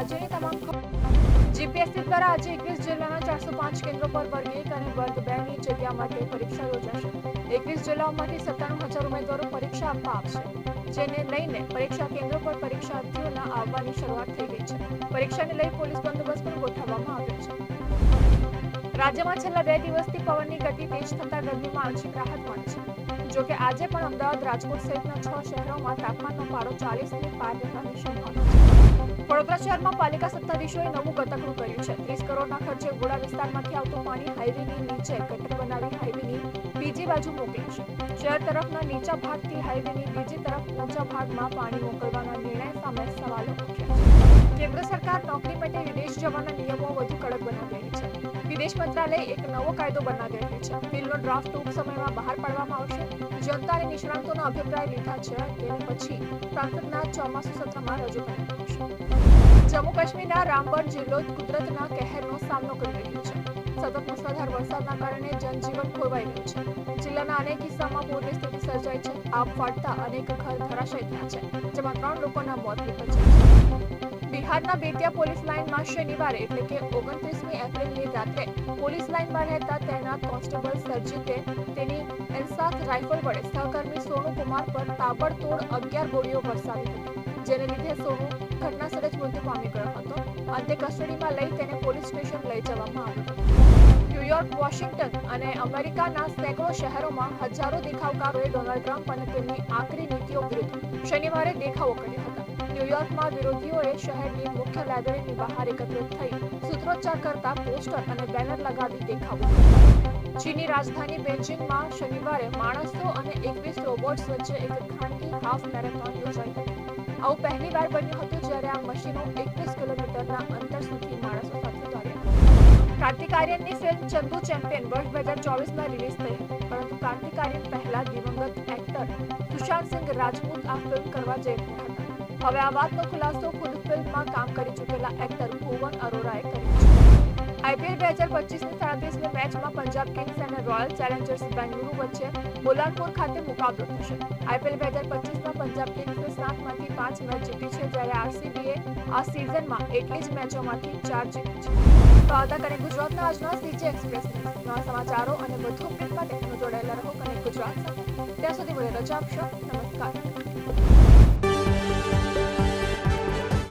રાજ્યની તમામ જીપીએસસી દ્વારા આજે 21 જિલ્લાના 405 કેન્દ્રો પર વર્ગ 1 અને વર્ગ 2 ની જગ્યા માટે પરીક્ષા યોજાશે। 21 જિલ્લાઓમાંથી 97,000 ઉમેદવારો પરીક્ષા આપવા આવશે, જેને લઈને પરીક્ષા કેન્દ્રો પર પરીક્ષાર્થીઓના આવવાની શરૂઆત થઈ ગઈ છે। પરીક્ષાને લઈ પોલીસ બંદોબસ્ત પણ ગોઠવવામાં આવ્યો છે। રાજ્યમાં છેલ્લા 2 દિવસથી પવનની ગતિ તેજ થતા ગરમીમાં આંશિક રાહત મળી છે। જો કે આજે પણ અમદાવાદ, રાજકોટ સહિતના 6 શહેરોમાં તાપમાનનો પારો 40ની પાર રહેવાની સંભાવના છે। વડોદરા શહેરમાં પાલિકા સત્તાધીશોએ નવું ગતકડું કર્યું છે। 30 કરોડના ખર્ચે ગોળા વિસ્તારમાંથી આવતું પાણી હાઈવેની નીચે ગટર બનાવી હાઈવેની બીજી બાજુ મોકલે છે। શહેર તરફના નીચા ભાગથી હાઈવેની બીજી તરફ ઊંચા ભાગમાં પાણી મોકલવાના નિર્ણય સામે સવાલો ઉઠ્યા છે। કેન્દ્ર સરકાર નોકરી માટે વિદેશ જવાના નિયમો વધુ કડક બનાવી રહી છે। વિદેશ મંત્રાલય એક નવો કાયદો બનાવી રહ્યું છે। બિલનો ડ્રાફ્ટ ટૂંક સમયમાં બહાર પાડવામાં આવશે। જનતા અને નિષ્ણાંતોના અભિપ્રાય લીધા છે, તેને પછી સંસદના ચોમાસુ સત્રમાં રજૂ કરવામાં આવશે। જમ્મુ કાશ્મીરના રામબન જિલ્લો કુદરતના કહેરનો સામનો કરી રહ્યો છે। સતત મુશળધાર વરસાદના કારણે જનજીવન ખોરવાઈ ગયું છે। જિલ્લાના અનેક હિસ્સામાં પૂરની સ્થિતિ સર્જાઈ છે। આગ ફાટતા અનેક ઘર ધરાશાયી થયા છે, જેમાં 3 લોકોના મોત નીપજ્યા છે। બિહારના બેતિયા પોલીસ લાઇનમાં શનિવારે એટલે કે 29મી એપ્રિલની રાત્રે પોલીસ લાઇનમાં રહેતા તૈનાત કોન્સ્ટેબલ સરજીતે તેની એલસાસ રાઇફલ વડે સહકર્મી સોનુ કુમાર પર તાબડતોડ 11 ગોળીઓ વરસાવી હતી, જેને લીધે સોનુ ઘટનાસ્થળે જ મૃત્યુ પામી ગયો હતો। અંતે કસ્ટડીમાં લઈ તેને પોલીસ સ્ટેશન લઈ જવામાં આવ્યો હતો। ન્યુયોર્ક, વોશિંગ્ટન અને અમેરિકાના સેંકડો શહેરોમાં હજારો દેખાવકારોએ ડોનાલ્ડ ટ્રમ્પ અને તેમની આકરી નીતિઓ વિરુદ્ધ શનિવારે દેખાવો કર્યા હતા। ન્યુયોર્કમાં વિરોધીઓએ શહેરની મુખ્ય લાઇબ્રેરીની બહાર એકત્રિત થઈ સૂત્રોચ્ચાર કરતા પોસ્ટર અને બેનર લગાવી દેખાવો કર્યા। ચીની રાજધાની બેઇજિંગમાં શનિવારે માણસો અને 21 રોબોટ્સ વચ્ચે એક ખાનગી હાફ મેરેથોન યોજાઈ હતી। આવું પહેલીવાર બન્યું હતું જ્યારે આ મશીનો 21 કિલોમીટરના અંતર સુધી માણસો સાથે દોડ્યા। કાર્તિક આર્યનની ફિલ્મ ચંદુ ચેમ્પિયન વર્ષ 2024માં રિલીઝ થઈ હતી, પરંતુ કાર્તિક આર્યન પહેલા દિવંગત એક્ટર સુશાંત સિંહ રાજપૂત આ ફિલ્મ કરવા જઈ રહ્યા હતા। હવે આ વાતનો ખુલાસો ખુદ ફિલ્મમાં કામ કરી ચૂકેલા એક્ટર ભુવન અરોરાએ કર્યો છે। આઈપીએલ 2025ની 37મી મેચમાં પંજાબ કિંગ્સ અને રોયલ ચેલેન્જર્સ બેંગલુરુ વચ્ચે બોલાનપુર ખાતે મુકાબલો થશે। આઈપીએલ 2025માં પંજાબ કિંગ્સે 7માંથી 5 મેચ જીતી છે, જ્યારે આરસીબીએ આ સિઝનમાં એટલી જ મેચોમાંથી 4 જીતી છે। તો આ હતા કનેક્ટ ગુજરાતના આજના સીજે એક્સપ્રેસ નવા સમાચારો અને વધુ અપડેટ માટે જોડાયેલા રહો કનેક્ટ ગુજરાત સાથે। ત્યાં સુધી મને રજા આપશો। નમસ્કાર।